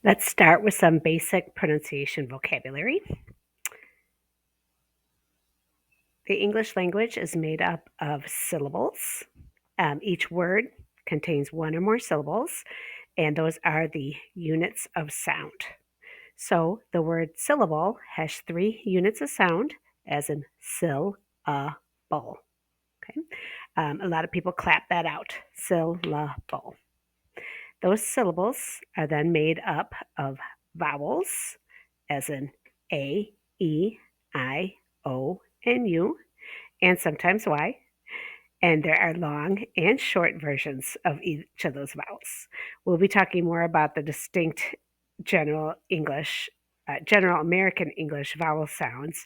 Let's start with some basic pronunciation vocabulary. The English language is made up of syllables. Each word contains one or more syllables, and those are the units of sound. So the word syllable has 3 units of sound, as in syllable. Okay? A lot of people clap that out, syllable. Those syllables are then made up of vowels, as in A, E, I, O, and U, and sometimes Y. And there are long and short versions of each of those vowels. We'll be talking more about the distinct general American English vowel sounds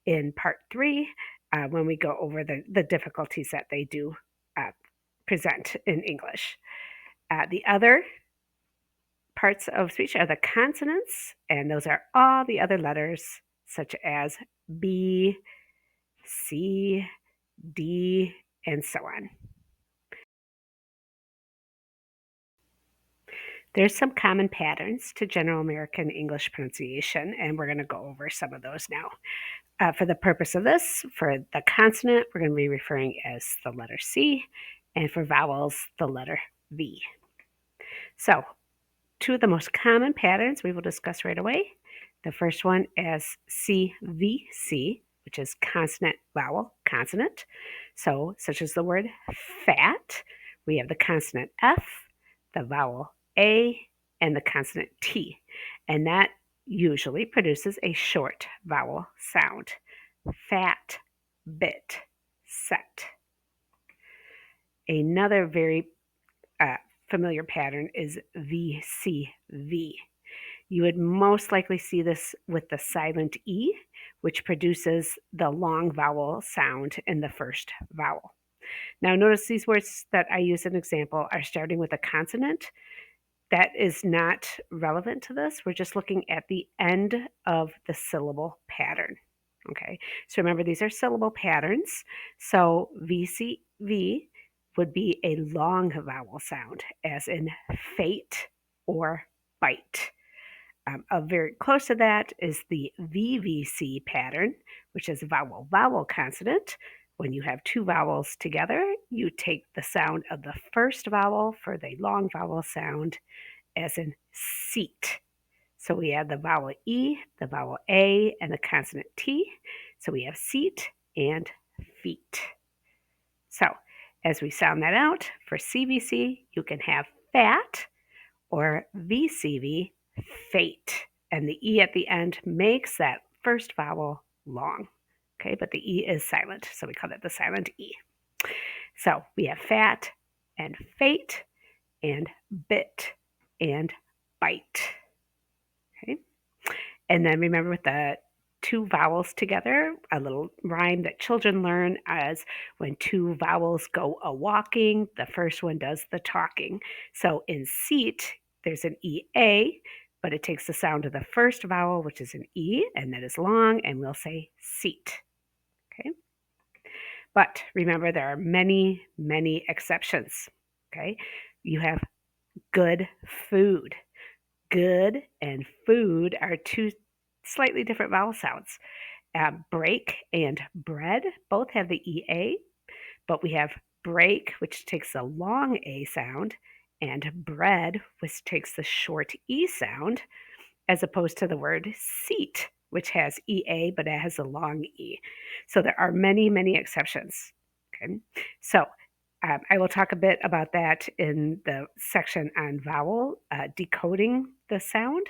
in part 3 when we go over the difficulties that they do present in English. The other parts of speech are the consonants, and those are all the other letters, such as B, C, D, and so on. There's some common patterns to general American English pronunciation, and we're going to go over some of those now. For the purpose of this, for the consonant, we're going to be referring as the letter C, and for vowels, the letter V. So, 2 of the most common patterns we will discuss right away. The first one is CVC, which is consonant, vowel, consonant. So, such as the word fat, we have the consonant F, the vowel A, and the consonant T. And that usually produces a short vowel sound. Fat, bit, set. Another very familiar pattern is VCV. You would most likely see this with the silent E, which produces the long vowel sound in the first vowel. Now notice these words that I use as an example are starting with a consonant. That is not relevant to this. We're just looking at the end of the syllable pattern. Okay, so remember these are syllable patterns. So VCV would be a long vowel sound, as in fate or bite. Very close to that is the VVC pattern, which is vowel consonant. When you have 2 vowels together, you take the sound of the first vowel for the long vowel sound, as in seat. So we have the vowel E, the vowel A, and the consonant T. So we have seat and feet. So as we sound that out, for CVC, you can have fat, or VCV, fate. And the E at the end makes that first vowel long. Okay, but the E is silent, so we call it the silent E. So we have fat and fate and bit and bite. Okay, and then remember with the 2 vowels together, a little rhyme that children learn as when 2 vowels go a-walking, the first one does the talking. So in seat, there's an EA, but it takes the sound of the first vowel, which is an E, and that is long, and we'll say seat. Okay? But remember, there are many, many exceptions. Okay? You have good food. Good and food are 2 slightly different vowel sounds. Break and bread both have the EA, but we have break, which takes the long A sound, and bread, which takes the short E sound, as opposed to the word seat, which has EA, but it has a long E. So there are many, many exceptions. Okay, so I will talk a bit about that in the section on vowel, decoding the sound,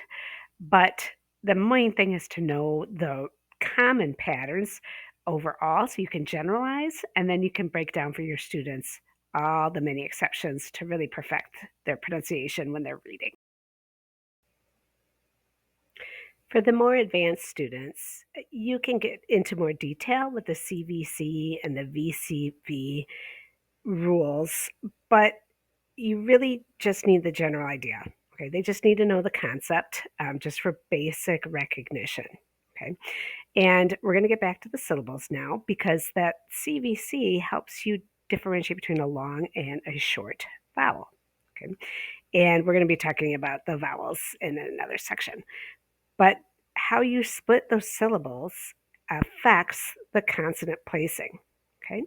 but the main thing is to know the common patterns overall so you can generalize, and then you can break down for your students all the many exceptions to really perfect their pronunciation when they're reading. For the more advanced students, you can get into more detail with the CVC and the VCV rules, but you really just need the general idea. Okay, they just need to know the concept just for basic recognition. Okay, and we're going to get back to the syllables now because that CVC helps you differentiate between a long and a short vowel. Okay, And we're going to be talking about the vowels in another section. But how you split those syllables affects the consonant placing. Okay.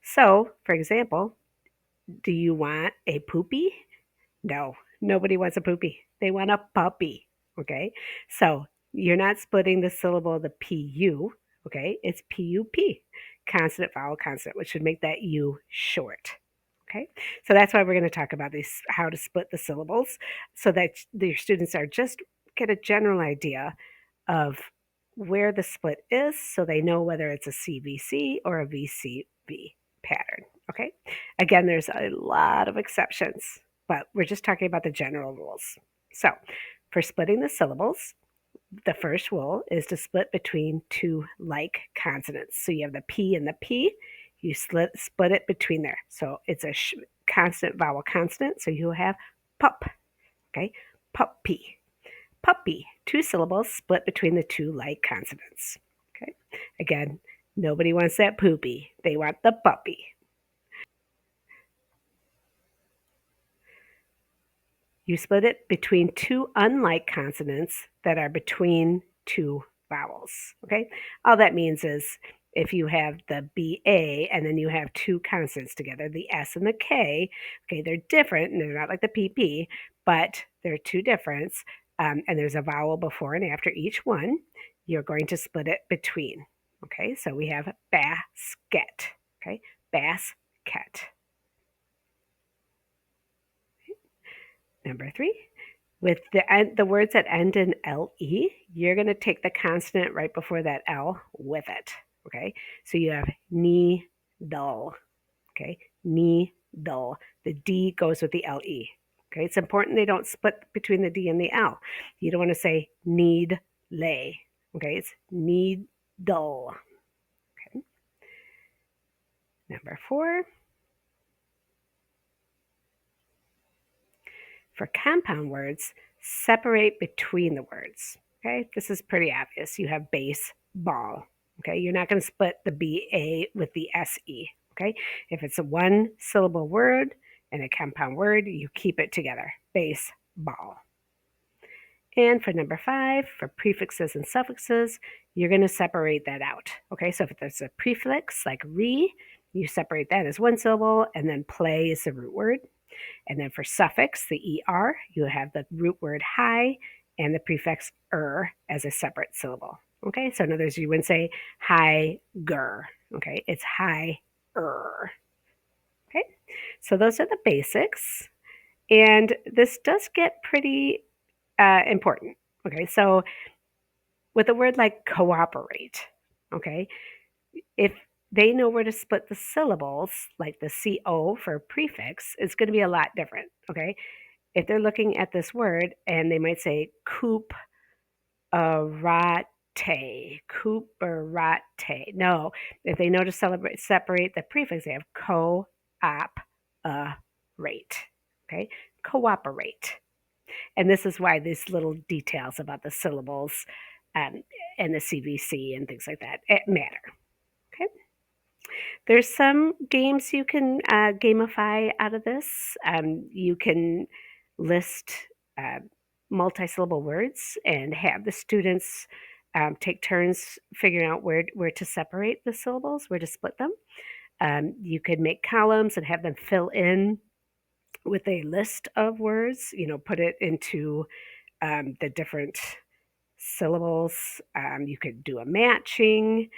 So, for example, do you want a poopy? No, nobody wants a poopy. They want a puppy. Okay. So you're not splitting the syllable, the PU. Okay. It's PUP, consonant, vowel, consonant, which should make that U short. Okay. So that's why we're going to talk about these, how to split the syllables so that your students are just get a general idea of where the split is so they know whether it's a CVC or a VCV pattern. Okay. Again, there's a lot of exceptions, but we're just talking about the general rules. So, for splitting the syllables, the first rule is to split between two like consonants. So you have the P and the P, you split it between there. So it's a consonant vowel consonant. So you have pup, okay, puppy, puppy. Two syllables split between the two like consonants. Okay, again, nobody wants that poopy. They want the puppy. You split it between two unlike consonants that are between two vowels. Okay? All that means is if you have the BA and then you have two consonants together, the S and the K, okay, they're different and they're not like the PP, but they're two different. And there's a vowel before and after each one. You're going to split it between. Okay, so we have basket. Okay, basket. Number 3, with the words that end in LE, you're going to take the consonant right before that L with it. Okay, so you have needle. Okay, needle. The D goes with the LE. Okay, it's important they don't split between the D and the L. You don't want to say need lay. Okay, it's needle. Okay, number 4. For compound words, separate between the words. Okay, this is pretty obvious. You have base, ball. Okay, you're not going to split the BA with the SE. Okay, if it's a one syllable word and a compound word, you keep it together. Base, ball. And for number 5, for prefixes and suffixes, you're going to separate that out. Okay, so if there's a prefix like re, you separate that as one syllable, and then play is the root word. And then for suffix, the ER, you have the root word high and the prefix as a separate syllable. Okay, so in other words, you wouldn't say high-ger. Okay, it's high-er. Okay, so those are the basics. And this does get pretty important. Okay, so with a word like cooperate, okay, if they know where to split the syllables, like the CO for prefix, it's going to be a lot different. Okay, if they're looking at this word and they might say cooperate. No, if they know to separate the prefix, they have co-op-rate. Okay, cooperate. And this is why these little details about the syllables um, and the CVC and things like that matter. Okay. There's some games you can gamify out of this. You can list uh, multi-syllable words and have the students take turns figuring out where to separate the syllables, where to split them. You could make columns and have them fill in with a list of words, put it into the different syllables. You could do a matching.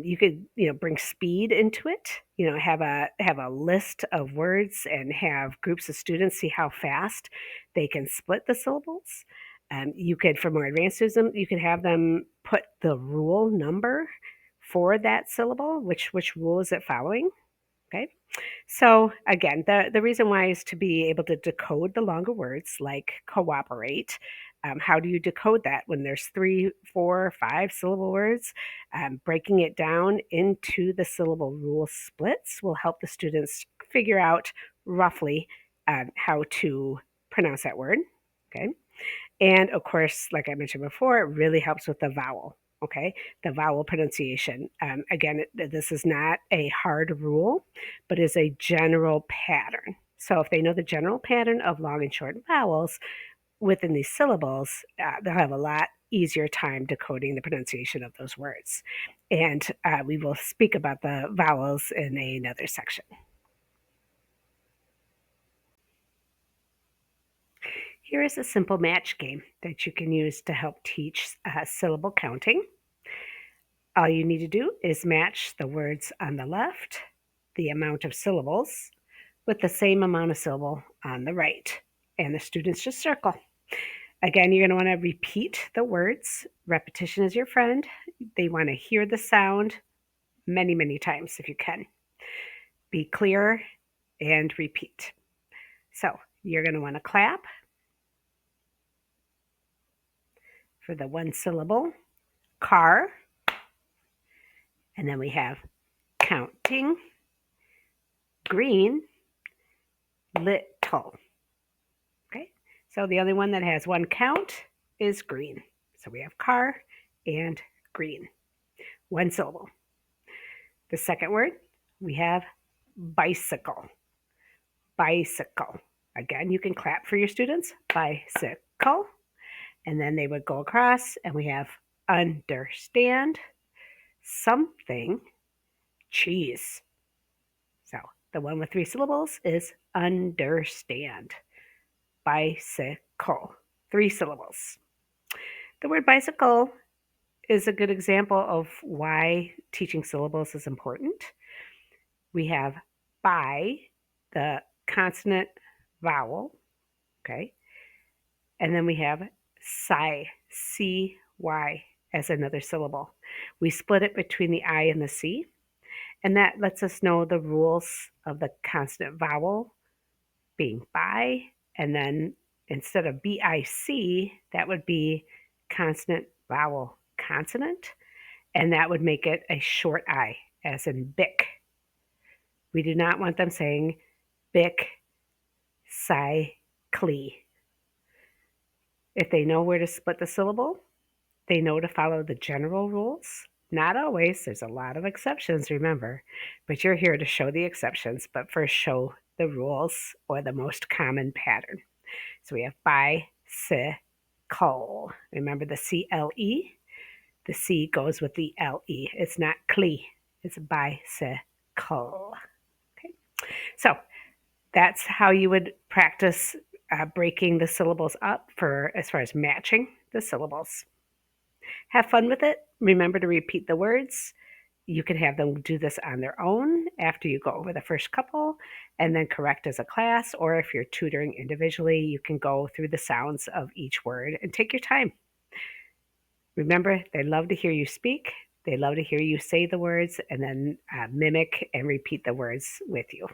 You could, bring speed into it. Have a list of words and have groups of students see how fast they can split the syllables. You could, for more advanced students, you could have them put the rule number for that syllable. Which rule is it following? Okay. So again, the reason why is to be able to decode the longer words like cooperate. How do you decode that when there's 3, 4, 5 syllable words? Breaking it down into the syllable rule splits will help the students figure out roughly how to pronounce that word. Okay. And of course, like I mentioned before, it really helps with the vowel. Okay, the vowel pronunciation. Again, this is not a hard rule, but is a general pattern. So if they know the general pattern of long and short vowels within these syllables, they'll have a lot easier time decoding the pronunciation of those words. And we will speak about the vowels in another section. Here is a simple match game that you can use to help teach syllable counting. All you need to do is match the words on the left, the amount of syllables, with the same amount of syllable on the right. And the students just circle. Again, you're going to want to repeat the words. Repetition is your friend. They want to hear the sound many, many times if you can. Be clear and repeat. So you're going to want to clap for the one syllable, car. And then we have counting, green, little. Okay, so the only one that has one count is green. So we have car and green. One syllable. The second word, we have bicycle. Bicycle. Again, you can clap for your students. Bicycle. And then they would go across, and we have understand, something, cheese. So the one with three syllables is understand. Bicycle. Three syllables. The word bicycle is a good example of why teaching syllables is important. We have by, the consonant vowel, okay? And then we have cy, C-Y, as another syllable. We split it between the I and the C, and that lets us know the rules of the consonant vowel being by, and then instead of B-I-C, that would be consonant vowel consonant, and that would make it a short I, as in bic. We do not want them saying bic, cycly. If they know where to split the syllable, they know to follow the general rules. Not always, there's a lot of exceptions, remember, but you're here to show the exceptions, but first show the rules or the most common pattern. So we have bicycle. Remember the C-L-E? The C goes with the L-E. It's not clee, it's bicycle. Okay, so that's how you would practice breaking the syllables up for as far as matching the syllables. Have fun with it. Remember to repeat the words. You can have them do this on their own after you go over the first couple and then correct as a class, or if you're tutoring individually, you can go through the sounds of each word and take your time. Remember, they love to hear you speak. They love to hear you say the words and then mimic and repeat the words with you.